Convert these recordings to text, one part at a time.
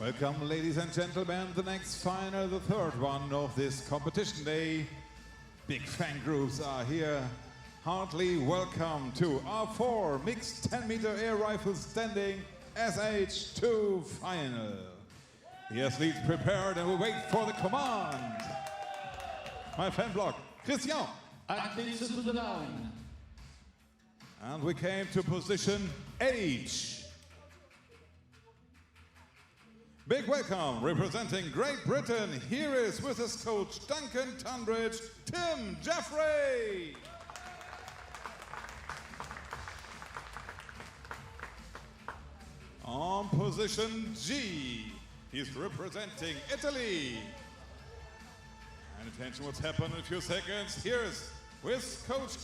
Welcome, ladies and gentlemen, the next final, the third one of this competition day. Big fan groups are here. Heartily welcome to R4 Mixed 10-meter air rifle standing SH2 final. The athletes prepared and will wait for the command. My fan block, Christian. Athletes to the line. And we came to position H. Big welcome, representing Great Britain, here is with his coach Duncan Tunbridge, Tim Jeffrey. On position G, he's representing Italy. And attention what's happened in a few seconds. Here's with coach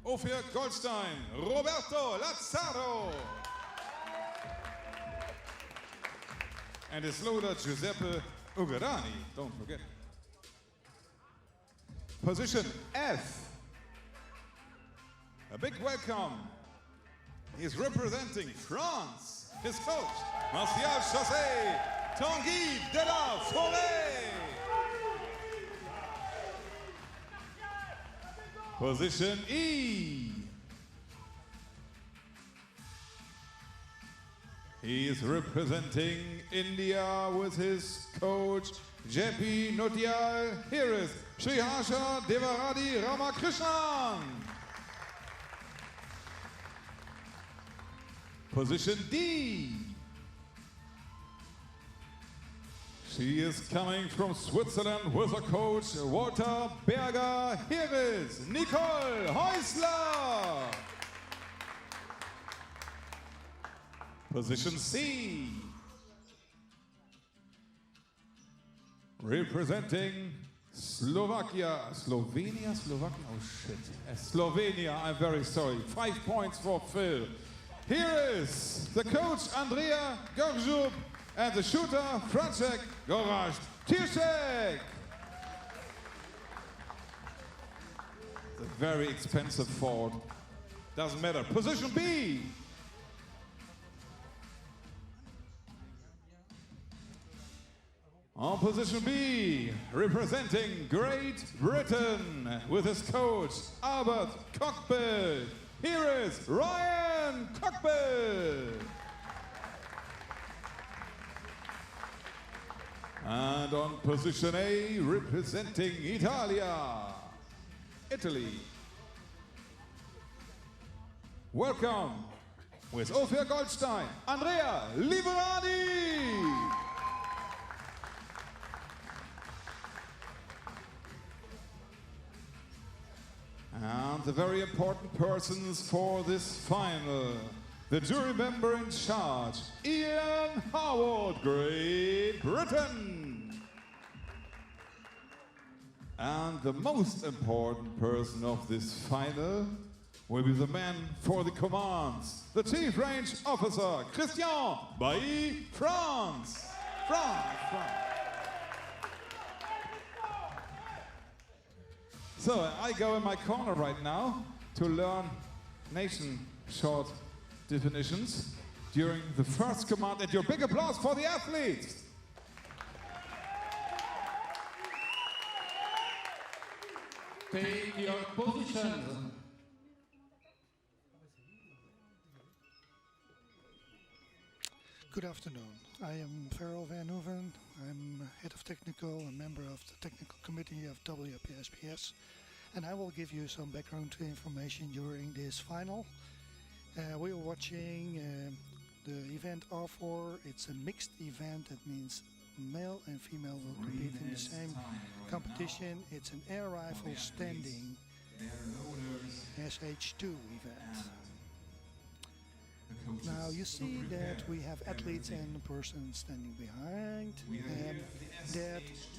Ophir Goldstein, Roberto Lazzaro. And his loader Giuseppe Ugarani, don't forget. Position F. A big welcome. He's representing France. His coach, Martial Chassé, Tanguy de la Forêt. Position E. He is representing India with his coach, JP Notial. Here is Sriharsha Devaradi Ramakrishnan. Position D. She is coming from Switzerland with her coach, Walter Berger. Here is Nicole Häusler. Position C. Representing Slovenia, oh shit. Slovenia, I'm very sorry. 5 points for Phil. Here is the coach, Andrea Gorjub, and the shooter, Franczek Gorazd-Tierczek. It's a very expensive Ford. Doesn't matter. Position B. On position B, representing Great Britain with his coach, Albert Cockbill. Here is Ryan Cockbill. And on position A, representing Italy. Welcome, with Ophir Goldstein, Andrea Liverani. And the very important persons for this final. The jury member in charge, Ian Howard, Great Britain. And the most important person of this final will be the man for the commands, the Chief Range Officer, Christian Bailly, France. So I go in my corner right now to learn nation short definitions during the first command, and your big applause for the athletes. Take your positions. Good afternoon. I am Farrell Van Hoeven. I'm head of technical and member of the technical committee of WPSPS, and I will give you some background information during this final. We are watching the event R4. It's a mixed event. That means male and female will compete in the same competition. It's an air rifle standing SH2 event. Now you see that we have athletes and a person standing behind.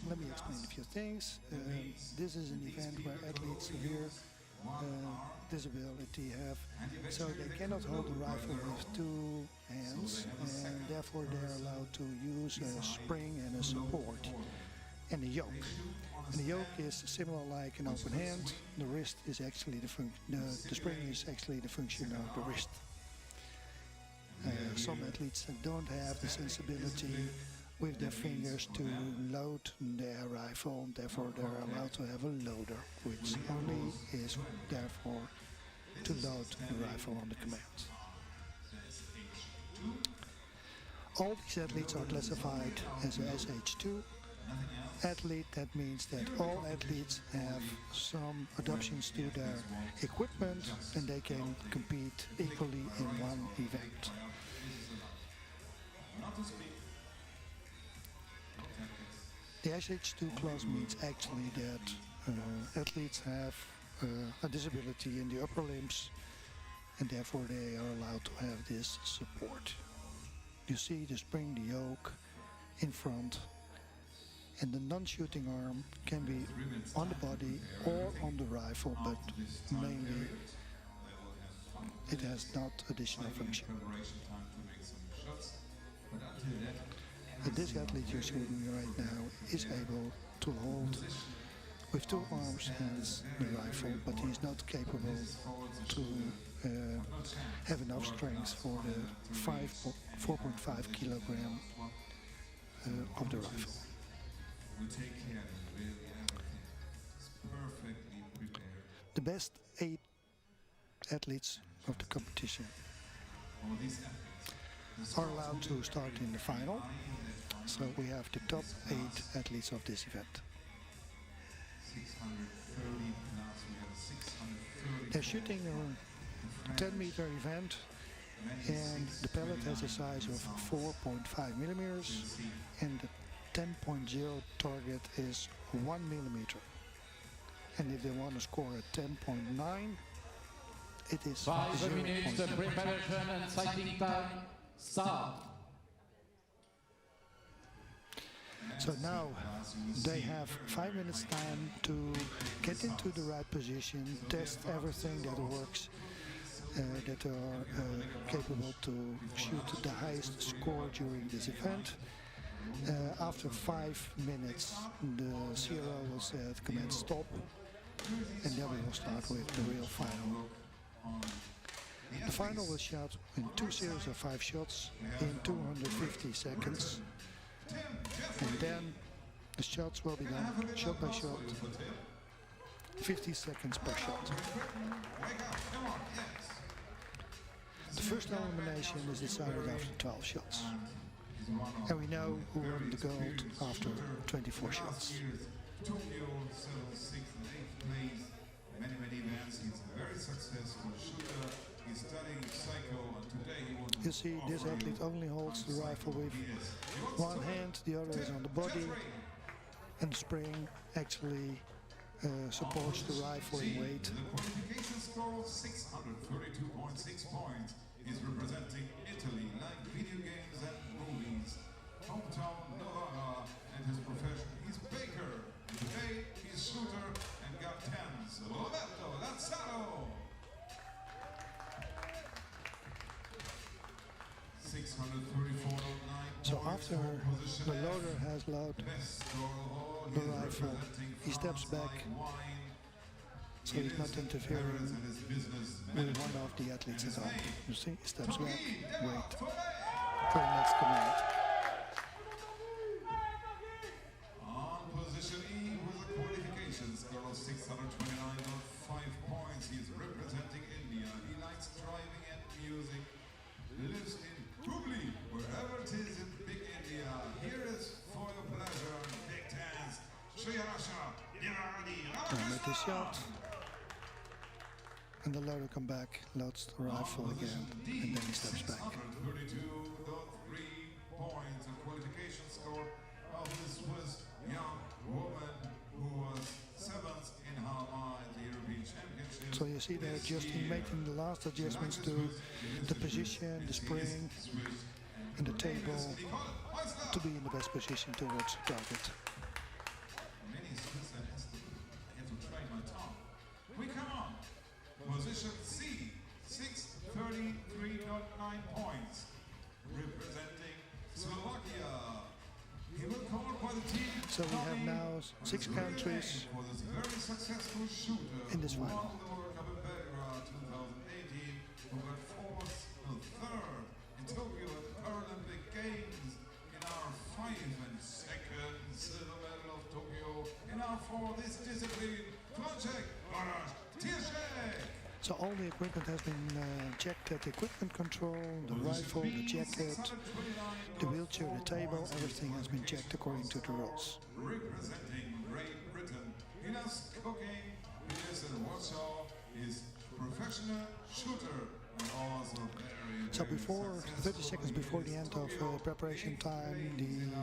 Let me explain a few things. This is an event where athletes severe disability have, so they cannot hold the rifle with 2 hands, and therefore they are allowed to use a spring and a support and a yoke. And the yoke is similar like an open hand. The wrist is actually the spring is actually the function of the wrist. Some athletes don't have the sensibility with their fingers to load their rifle. Therefore, they're allowed to have a loader, which only is therefore to load the rifle on the command. All these athletes are classified as a SH2 athlete. That means that all athletes have some adaptations to their equipment and they can compete equally in one event. The SH2 class means actually that athletes have a disability in the upper limbs and therefore they are allowed to have this support. You see the spring, the yoke in front, and the non-shooting arm can be on the body or on the rifle, but mainly it has not additional function. And this athlete you're shooting right now is able to hold with two arms hands the rifle, but he's not capable to have enough strength for the 4.5 kilogram of the rifle. The best 8 athletes of the competition are allowed to start in the final. So we have the top 8 athletes of this event. They're shooting a 10-meter event, and the pellet has a size of 4.5 millimeters, and the 10.0 target is 1 millimeter. And if they want to score a 10.9, it is 5 minutes of preparation and sighting time. Start. So now they have 5 minutes time to get into the right position, test everything that works, that are capable to shoot the highest score during this event. After 5 minutes, the CRO will say command stop, and then we will start with the real final. The final was shot in 2 series of 5 shots in 250 seconds. And then the shots will be done shot by shot, 50 seconds per shot. The first elimination is decided after 12 shots. And we know who won the gold after 24 shots. You see, this athlete only holds the rifle with one hand, the other is on the body, and the spring actually supports the rifle in weight. The qualification score 632.6 points is representing Italy like video games and movies. Hometown Novara, and his profession is baker. Today he's shooter and got 10s. Roberto Lazzaro. 634.9. So after the loader has loaded the rifle, he steps back, so he's not interfering with one of the athletes at all. You see, he steps back, wait for the next command. On position E with a qualification score of 629.5 points. He's representing India. He likes driving and music. Lives in Coupe, wherever it is in Big India. Here is for your pleasure, Big Dance, Shriyasha, And make the shot. And the loader comes back, loads the rifle again, and then he steps back. 32.3 points. A qualification score of this was young woman who was 7th in her mind, the European Championship. So you see they're adjusting, making the last adjustments to the position, the spring, and the table to be in the best position towards the target. Many Swiss and I have to try my tongue. We come on. Position C, 633.9 points, representing Slovakia. He will call for the team. So we have now 6 countries Very successful shooter in this final. won the World Cup in Belgrade 2018, who got 4th and 3rd in Tokyo at the Paralympic Games in our 5 now for this discipline, Para-tir Châteauroux. So all the equipment has been checked at the equipment control, the rifle, the jacket, the wheelchair, the table, everything has been checked according to the rules. Representing Great Britain, Hinas Cooking, Hinas in Warsaw, is professional shooter and also very, So before, 30 seconds before the end of preparation time, the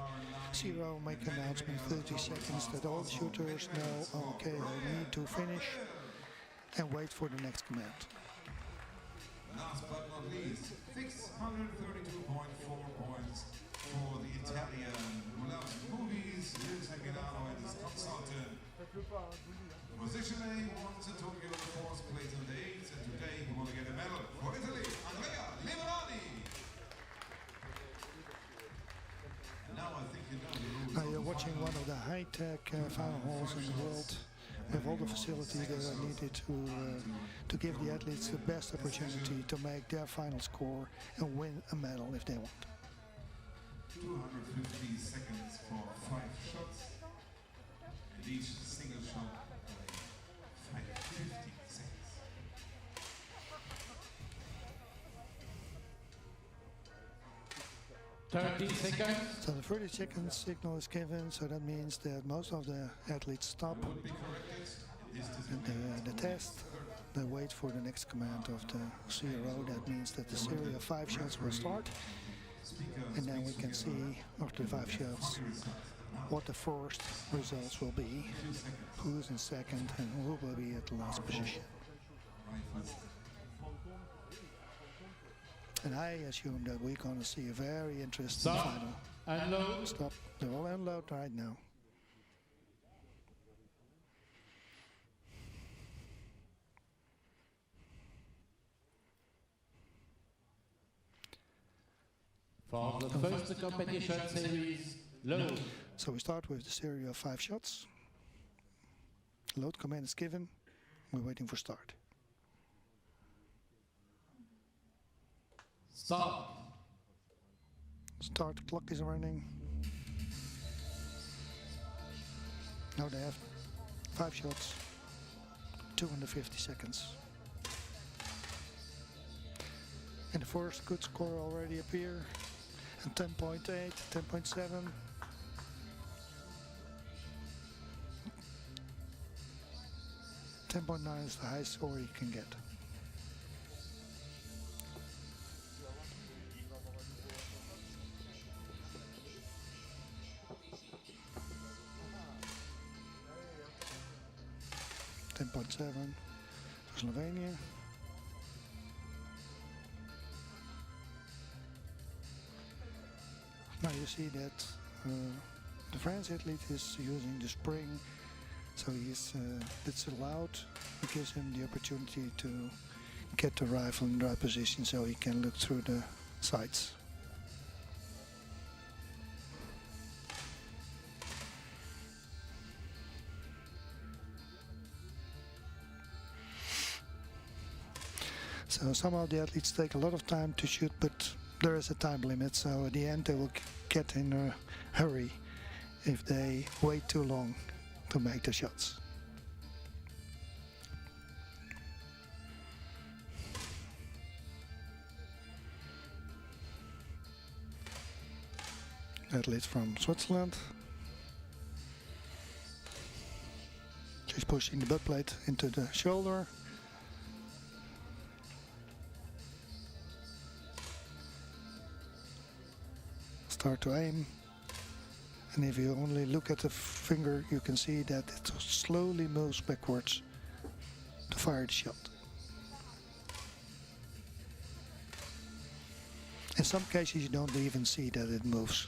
CRO make announcement 30 seconds that all shooters know, okay, I need to finish and wait for the next command. Last but not least, 632.4 points for the Italian who loves movies, lives in Milano and is consultant. Position A wants in Tokyo the fourth place in the eighth, and today he will get a medal for Italy, Andrea Liverani. And now I think you know the rules. Now you're watching one of the high-tech final halls in the world. With all the facilities that are needed to give the athletes the best opportunity to make their final score and win a medal if they want. 250 seconds for 5 shots, and each single shot 50 seconds. seconds. So the 30 second signal is given, so that means that most of the athletes stop and the test. They wait for the next command of the CRO. That means that the series of 5 shots will start, and then we can see after 5 shots what the first results will be, who's in second and who will be at the last position. And I assume that we're going to see a very interesting final. Unload. Stop. They will unload right now. For the first competition series, load. So we start with the series of 5 shots. Load command is given. We're waiting for start. Start. Start, clock is running. Now they have 5 shots, 250 seconds. And the first good score already appear. And 10.8, 10.7. 10.9 is the highest score you can get. .7 for Slovenia. Now you see that the French athlete is using the spring, so it's allowed. It gives him the opportunity to get the rifle in the right position so he can look through the sights. So some of the athletes take a lot of time to shoot, but there is a time limit, so at the end they will get in a hurry if they wait too long to make the shots. Athlete from Switzerland. She's pushing the butt plate into the shoulder. Start to aim, and if you only look at the finger you can see that it slowly moves backwards to fire the shot. In some cases you don't even see that it moves.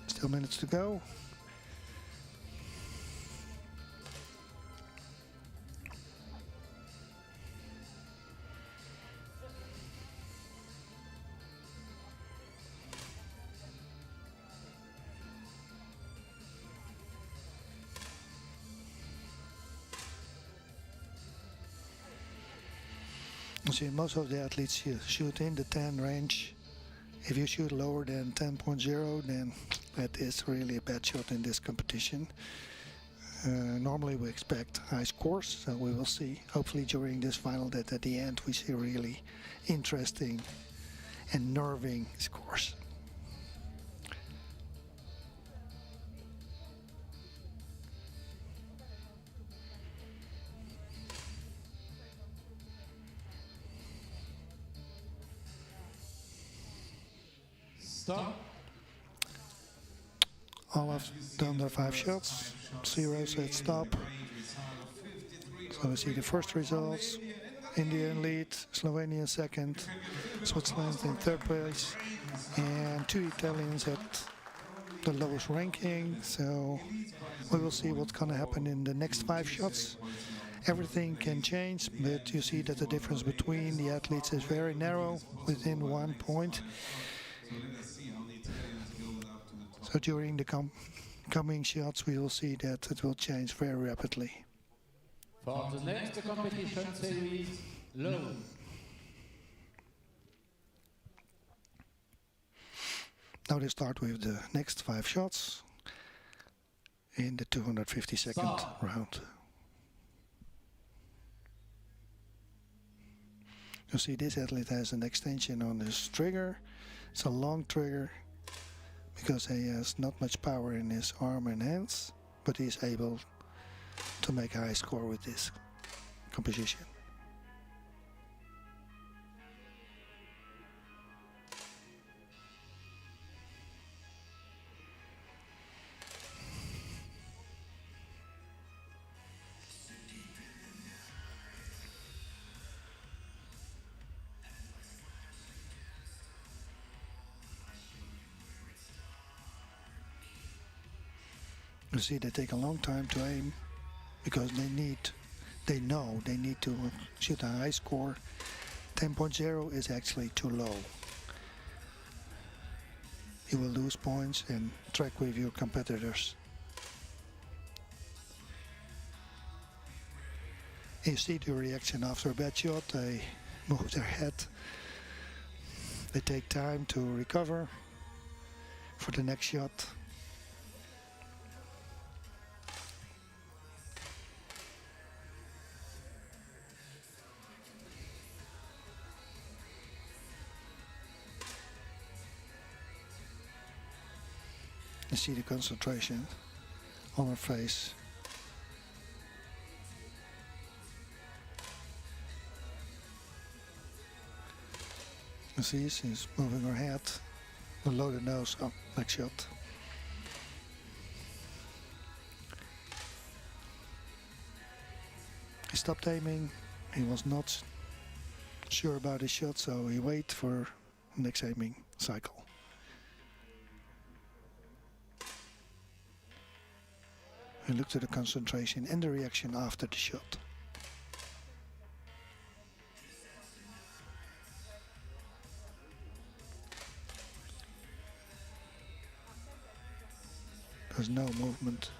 Still minutes to go. You see, most of the athletes shoot in the 10 range. If you shoot lower than 10.0, then that is really a bad shot in this competition. Normally we expect high scores, so we will see, hopefully during this final, that at the end we see really interesting and nerving scores. Stop. All have done their 5 shots. 0 said stop. So we see the first results. India in lead, Slovenia second, Switzerland in third place, and 2 Italians at the lowest ranking. So we will see what's going to happen in the next 5 shots. Everything can change, but you see that the difference between the athletes is very narrow, within 1 point. So during the coming shots, we will see that it will change very rapidly. For the next competition series, low. Now they start with the next 5 shots in the 252nd round. You see this athlete has an extension on his trigger. It's a long trigger because he has not much power in his arm and hands, but he's able to make a high score with this composition. You see, they take a long time to aim because they know they need to shoot a high score. 10.0 is actually too low. You will lose points and track with your competitors. You see the reaction after a bad shot. They move their head. They take time to recover for the next shot. You see the concentration on her face. You see she's moving her head, below the nose. Oh, next shot. He stopped aiming. He was not sure about his shot, so he waited for the next aiming cycle. We looked at the concentration and the reaction after the shot. There's no movement.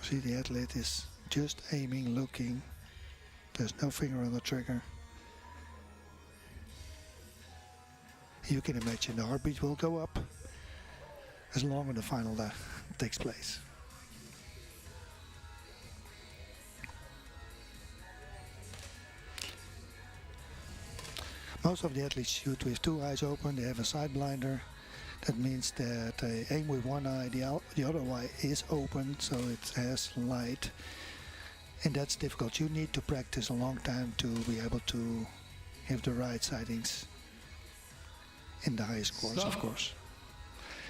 See, the athlete is just aiming, looking. There's no finger on the trigger. You can imagine the heartbeat will go up as long as the final takes place. Most of the athletes shoot with 2 eyes open. They have a side blinder. That means that they aim with one eye, the other eye is open, so it has light. And that's difficult. You need to practice a long time to be able to have the right sightings in the highest scores, of course.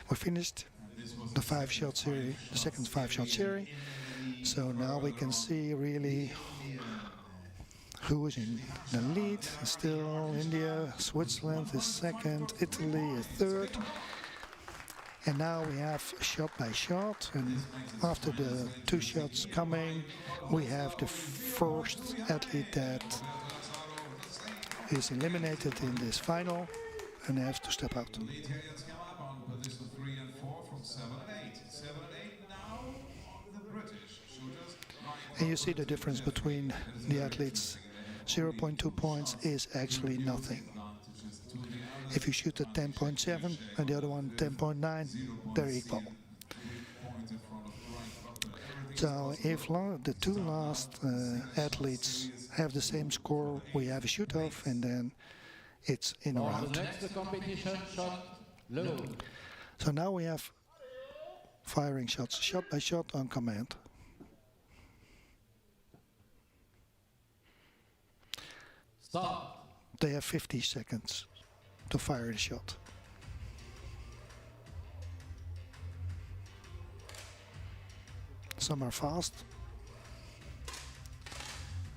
We finished the 5-shot series, the second 5-shot series. So now we can see really who is in the lead. Still India, Switzerland is second, Italy is third. And now we have shot by shot, and after the 2 shots coming, we have the first athlete that is eliminated in this final and has to step out. The Italians come up on position 3 and 4 from 7 and 8. 7 and 8 And you see the difference between the athletes. 0.2 points is actually nothing. If you shoot at 10.7 and the other one 10.9, they're equal. So if the two last athletes have the same score, we have a shoot-off, and then it's in or out. So now we have firing shots, shot by shot on command. Stop. They have 50 seconds to fire the shot. Some are fast,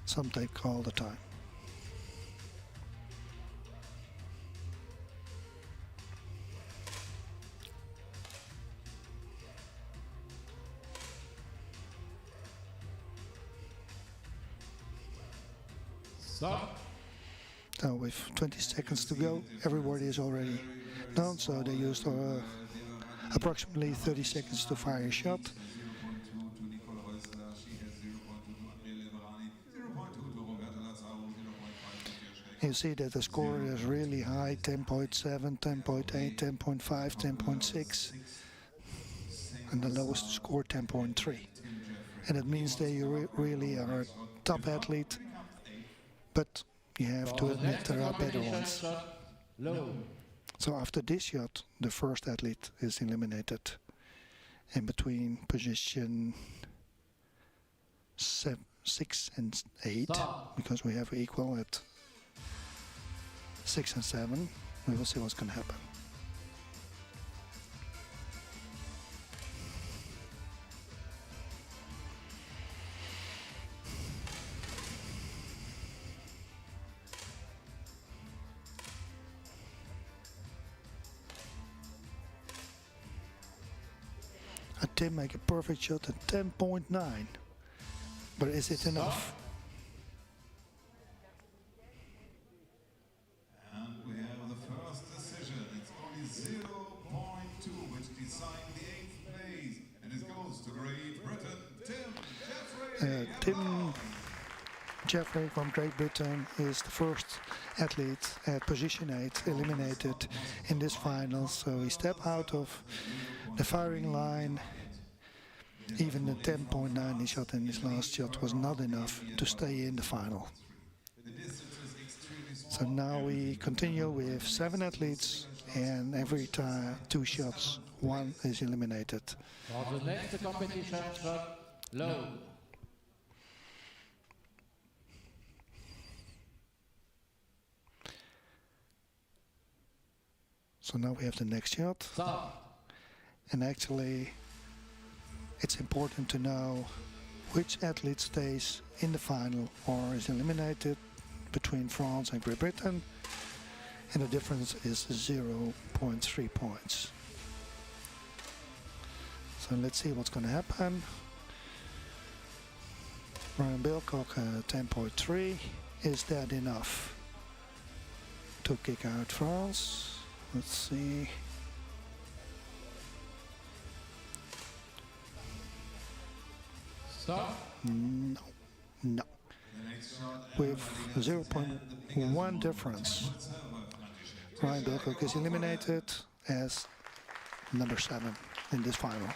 some take all the time. Stop. Now with 20 seconds to go, everybody is already done, so they used approximately 30 seconds to fire a shot. You see that the score is really high, 10.7, 10.8, 10.5, 10.6, and the lowest score 10.3. And it means that you really are a top athlete, but you have to admit there are better ones. So after this shot, the first athlete is eliminated in between position 6 and 8, because we have equal at 6 and 7. We will see what's going to happen. Tim make a perfect shot at 10.9, but is it enough? And we have the first decision. It's only 0.2 which decide the 8th place, and it goes to Great Britain. Tim Jeffrey from Great Britain is the first athlete at position 8 eliminated in this final, so he stepped out of the firing line. Even the 10.9 he shot in his last shot was not enough to stay in the final. So now we continue with 7 athletes, and every time 2 shots, 1 is eliminated. For the next competition shot, low. So now we have the next shot. Stop. And actually, it's important to know which athlete stays in the final or is eliminated between France and Great Britain, and the difference is 0.3 points. So let's see what's going to happen. Ryan Bilcock 10.3. Is that enough to kick out France? Let's see. Stop. No, no. With 0.1 difference, Ryan Bilcock is eliminated as number 7 in this final.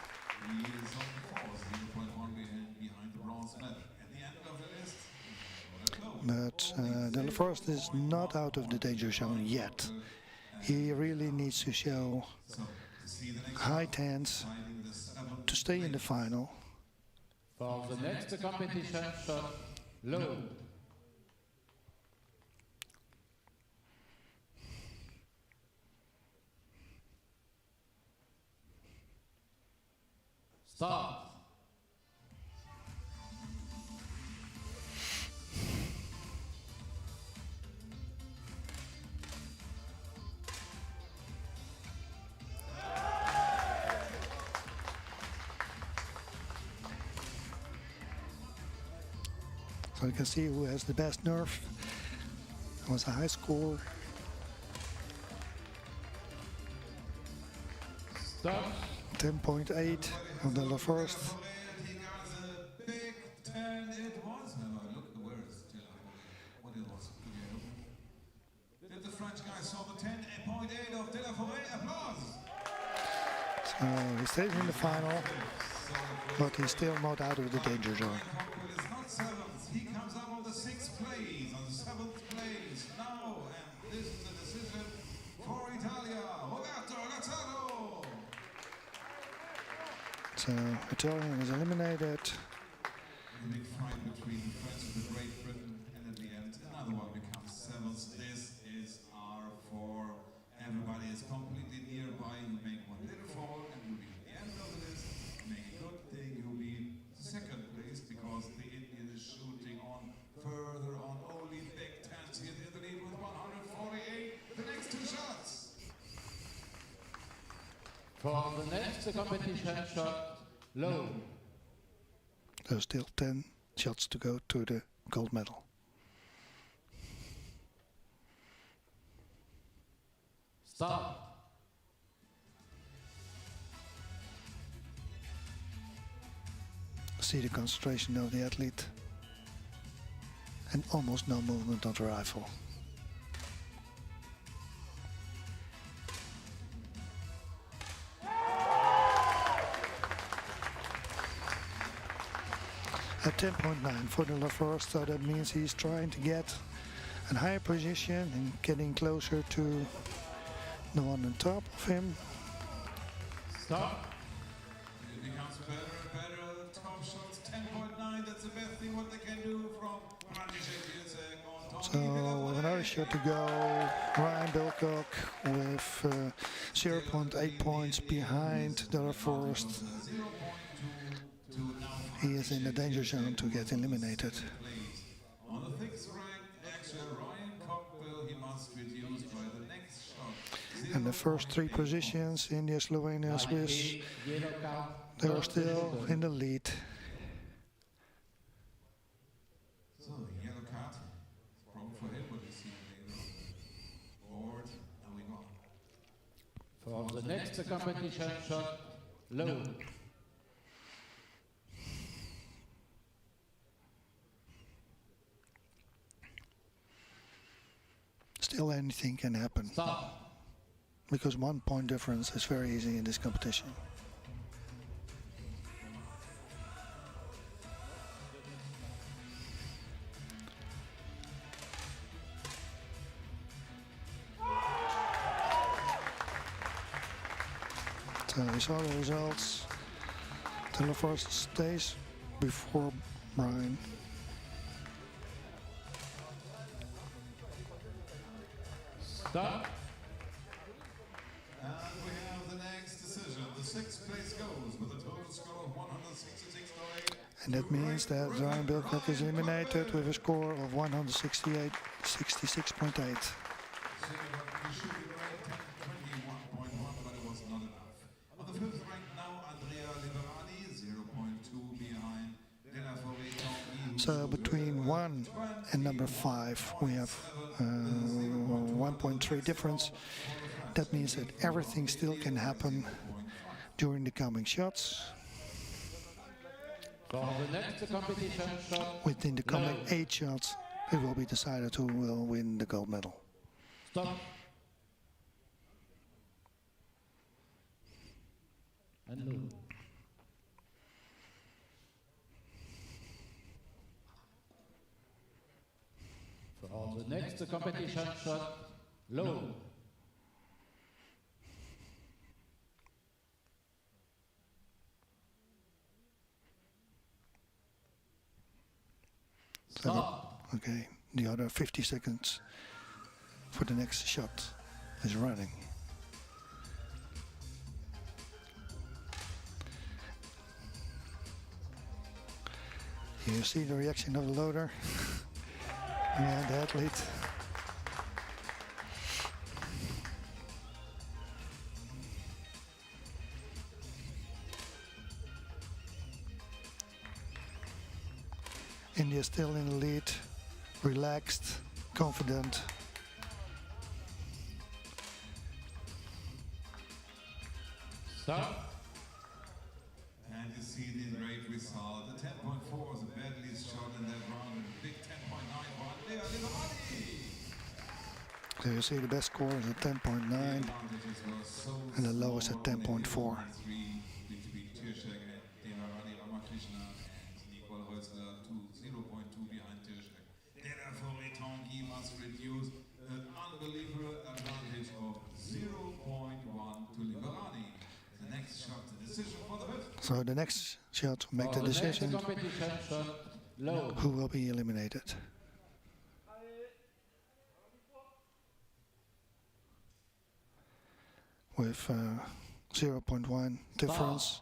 But De La Forest is not out of the danger zone yet. He really needs to show high tens to stay in the final. For the next competition shot, low. Start. So you can see who has the best nerve. It was a high score. Stop. 10.8 on De La Forest. Big 10 French guy saw the 10.8 of De La Forêt. Applause. So he stays in the final, but he's still not out of the danger zone. It's not seventh. He comes up on the 6th place, on the 7th place now, and this is a decision for Italia. Roberto Lazzaro. So Italian is eliminated. A big fight between France and Great Britain, and at the end, another one becomes 7th. This is R4. Everybody is completely nearby. You make one little fall, and you'll be at the end of the list. Make a good thing, you'll be 2nd place because the Indian is shooting on further on. Only Big Tens here in the lead with 148. The next 2 shots. For the next competition shot, low. There's still 10 shots to go to the gold medal. Start. See the concentration of the athlete and almost no movement of the rifle. At 10.9 for the Laforest, so that means he's trying to get a higher position and getting closer to the one on top of him. Stop. It becomes better and better. Top shots 10.9. That's the best thing what they can do from So with another shot to go, Ryan Bilcock with 0.8 points behind the Laforest. He is in the danger zone to get eliminated. On the 6th rank, actually Ryan Cockbill, he must reduce by the next shot. And the first 3 positions, India, Slovenia, Swiss, they are still in the lead. So the yellow card, problem for him, but you see the board, and we go. For the next competition shot, low. Still anything can happen. Stop. Because 1 point difference is very easy in this competition. So we saw the results. The Laforest stays before Brian. Stop. And we have the next decision. The 6th place goes with a total score of 166.8. And that means that Ryan Bilcock is eliminated with a score of 168, 66.8. So between 1 and number 5 we have 1.3 difference. That means that everything still can happen during the coming shots. For the next competition shot, Within the coming 8 shots, it will be decided who will win the gold medal. stop. And low. For the next competition shot, low. Stop. Okay, the other 50 seconds for the next shot is running. You see the reaction of the loader and the athlete. India still in the lead, relaxed, confident. Stop. And you see the great result. The 10.4 was the badliest shot in that round, and the big 10.9 one. Lea Liverani. So you see the best score is at 10.9 and the lowest at 10.4. So the next shot to make the decision who will be eliminated. With 0.1 difference,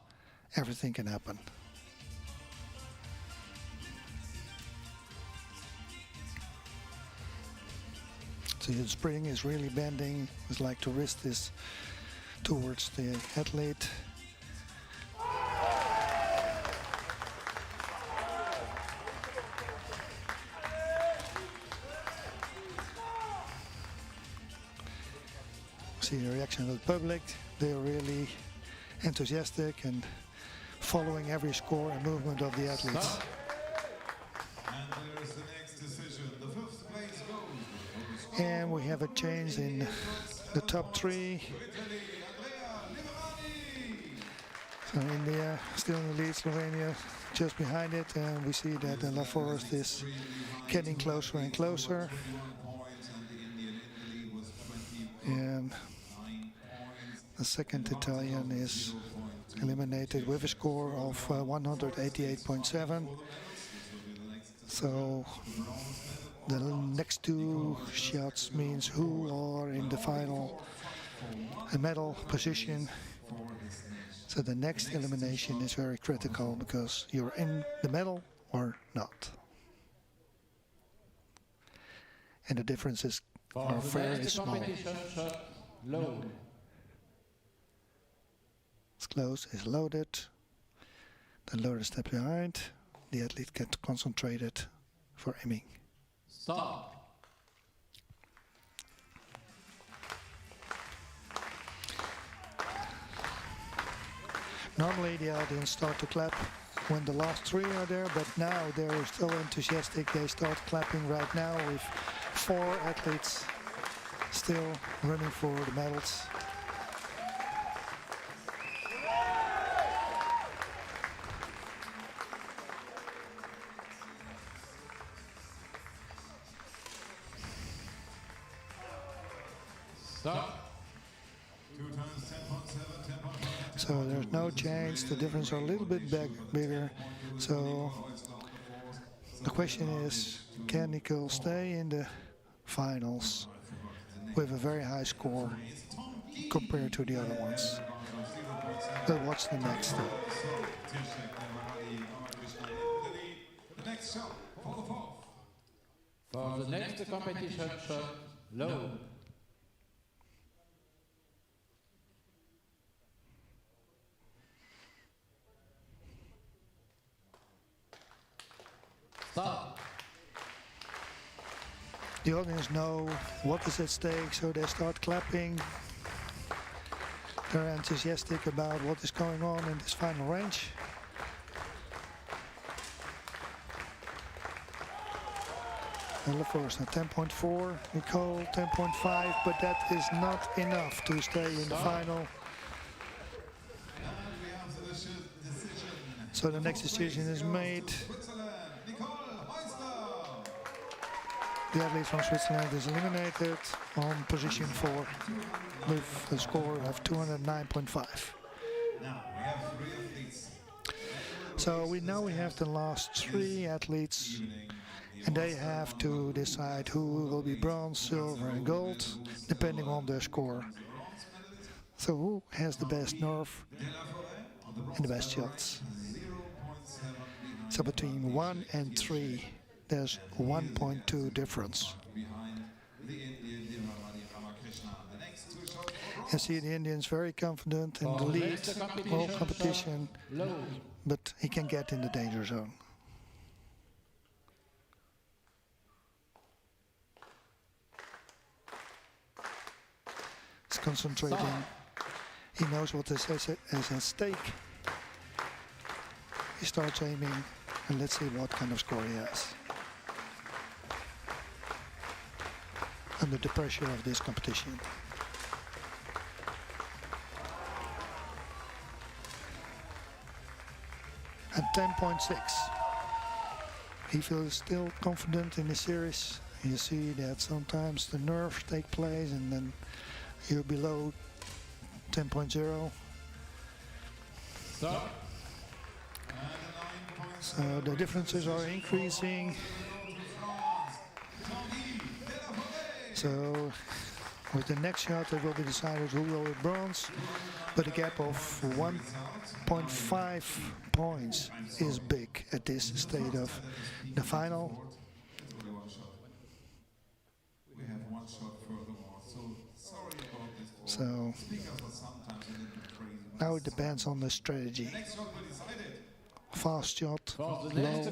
everything can happen. So the spring is really bending. It's like the wrist is towards the athlete. See the reaction of the public. They are really enthusiastic and following every score and movement of the athletes. And there's the next decision. The fifth place goes. And we have a change in the top three. So India still in the lead, Slovenia just behind it, and we see that La Forest is getting closer and closer. And the second Italian is eliminated with a score of 188.7. So the next two shots means who are in the final medal position. So the next elimination is very critical because you're in the medal or not. And the differences are very small. It's close, is loaded. The loader step behind. The athlete gets concentrated for aiming. Stop. Normally the audience start to clap when the last three are there, but now they're still enthusiastic. They start clapping right now with 4 athletes still running for the medals. Stop. So there's no change. The difference are a little bit bigger. So the question is, can Nicole stay in the finals with a very high score compared to the other ones? But what's the next step? For the next competition shot, low. Stop. The audience know what is at stake, so they start clapping. They're enthusiastic about what is going on in this final range. Ella Forster 10.4, Nicole 10.5, but that is not enough to stay in the final. So the next decision is made. The athlete from Switzerland is eliminated on position 4 with a score of 209.5. So we have the last 3 athletes, and they have to decide who will be bronze, silver and gold, depending on their score. So who has the best nerve and the best shots? So between 1 and 3, there's 1.2 difference. You see the Indian's very confident in the lead, all competition, but he can get in the danger zone. He's concentrating. He knows what is at stake. He starts aiming, and let's see what kind of score he has. under the pressure of this competition. At 10.6. He feels still confident in the series. You see that sometimes the nerves take place and then you're below 10.0. Stop. So the differences are increasing. So with the next shot it will be decided who will get bronze, but a gap of 1.5 points is big at this stage of the final. So now it depends on the strategy. Fast shot, low,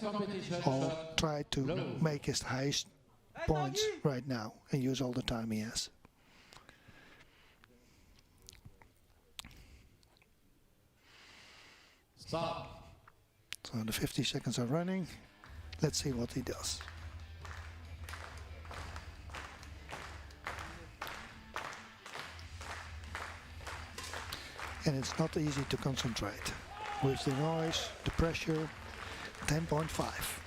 or try to make his highest points right now and use all the time he has. Stop. So the 50 seconds are running. Let's see what he does. And it's not easy to concentrate with the noise, the pressure. 10.5.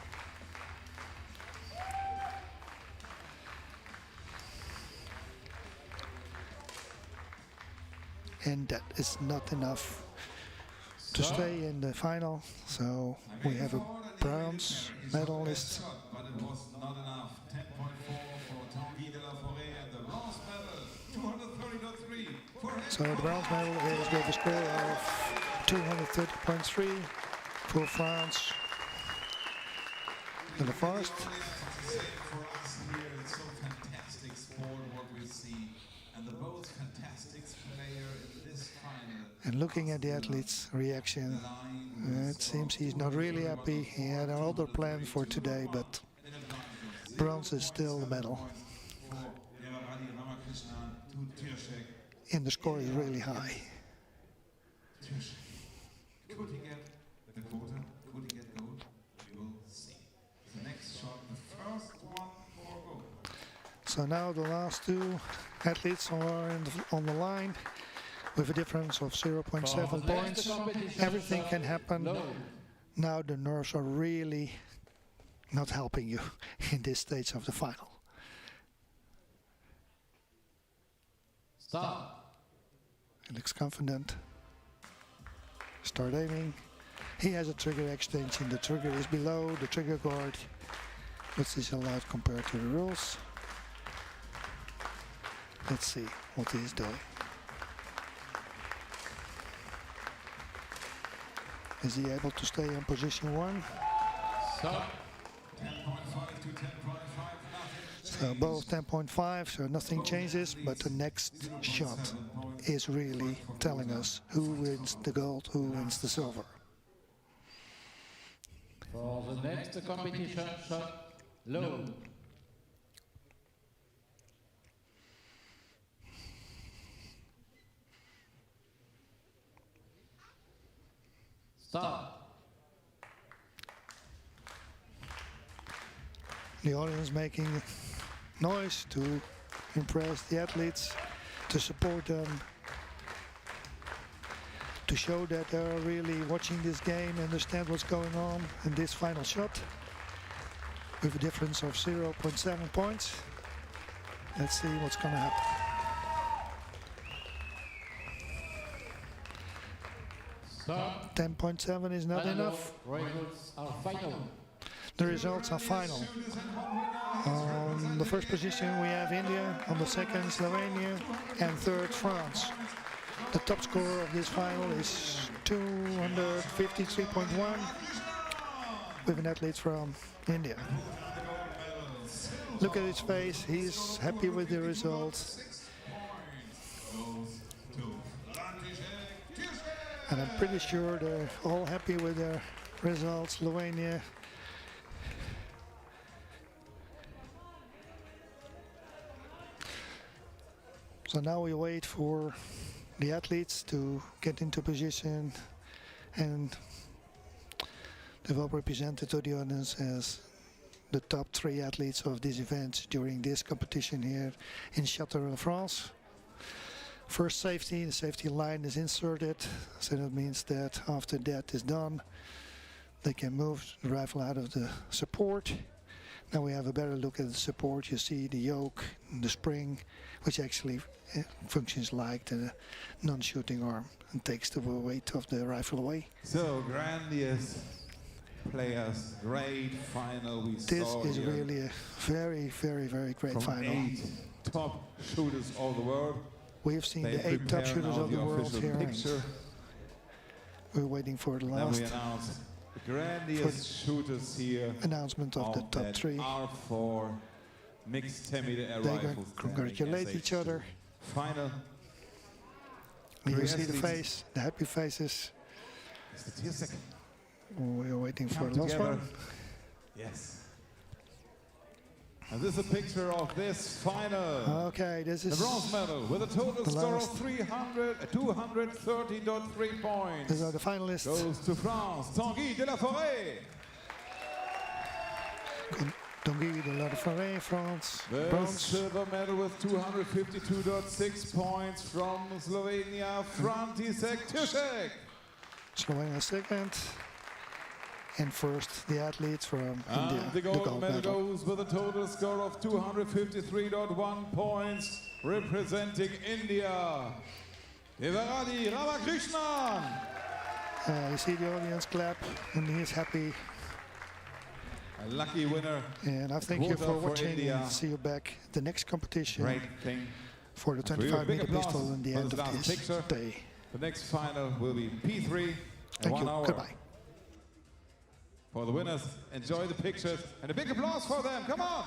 And that is not enough to stay in the final. So we have a bronze medalist. But it was not enough. 10.4 for Tanguy de la Forêt and the bronze medal, 230.3. So the bronze medal is with a score of 230.3 for France. In the first. For us here, it's so fantastic sport what we see, and the most fantastic player in this final. And looking at the athlete's reaction, it seems he's not really happy. He had another plan for today, but bronze is still the medal. And the score is really high. Could he get the quota? Could he get gold? We will see. The next shot, the first one for gold. So now the last two athletes are on the line with a difference of 0.7 points. Everything can happen. Now the nerves are really not helping you in this stage of the final. Stop. He looks confident. Start aiming. He has a trigger extension. The trigger is below the trigger guard, which is allowed compared to the rules. Let's see what he's doing. Is he able to stay in position 1? Stop. 10.5 to 10.5. So both 10.5, so nothing changes, but the next shot is really telling us who wins the gold, who wins the silver. For the next competition shot, low. Stop. The audience making noise to impress the athletes, to support them, to show that they're really watching this game, understand what's going on in this final shot with a difference of 0.7 points. Let's see what's going to happen. Stop. 10.7 is not enough. Results are final. The results are final. On the first position we have India, on the second Slovenia, and third France. The top score of this final is 253.1 with an athlete from India. Look at his face, he's happy with the results. And I'm pretty sure they're all happy with their results. Slovenia. So now we wait for the athletes to get into position, and they will represent it to the audience as the top 3 athletes of this event during this competition here in Châteauroux, France. First safety, the safety line is inserted, so that means that after that is done, they can move the rifle out of the support. Now we have a better look at the support. You see the yoke, the spring, which actually functions like the non-shooting arm and takes the weight of the rifle away. So grandiose players, great final we This saw is here really a very, very, very great from final. 8 top shooters of the world. We have seen They the 8 top prepare shooters now of the world official here. And picture. we're waiting for the Then last we announce the grandiose shooters here announcement of the top that 3. R4 mixed 10-meter air They rifles. congratulate each other. Final. And you see the face, the happy faces. Statistic. We're waiting for Come the last together. one. Yes. And this is a picture of this final. Okay, this The is bronze medal with a total the score of last. 230.3 points. These are the finalists. Goes to France, Tanguy de la Forêt. Tanguy de la Forêt, France. The Bronze. silver medal with 252.6 points from Slovenia, František Tušek. Slovenia second. And first, the athletes from India. And the gold medal goes with a total score of 253.1 points, representing India. Devaradi Ramakrishnan. You see the audience clap, and he is happy. A lucky winner. And I thank you for Quota for watching, India. and see you back at the next competition Great thing. for the And for you, a big 25-meter applause pistol in the for end this of last this picture. day. The next final will be P3 in Thank 1 you. hour. Goodbye. For the winners, enjoy the pictures and a big applause for them. Come on!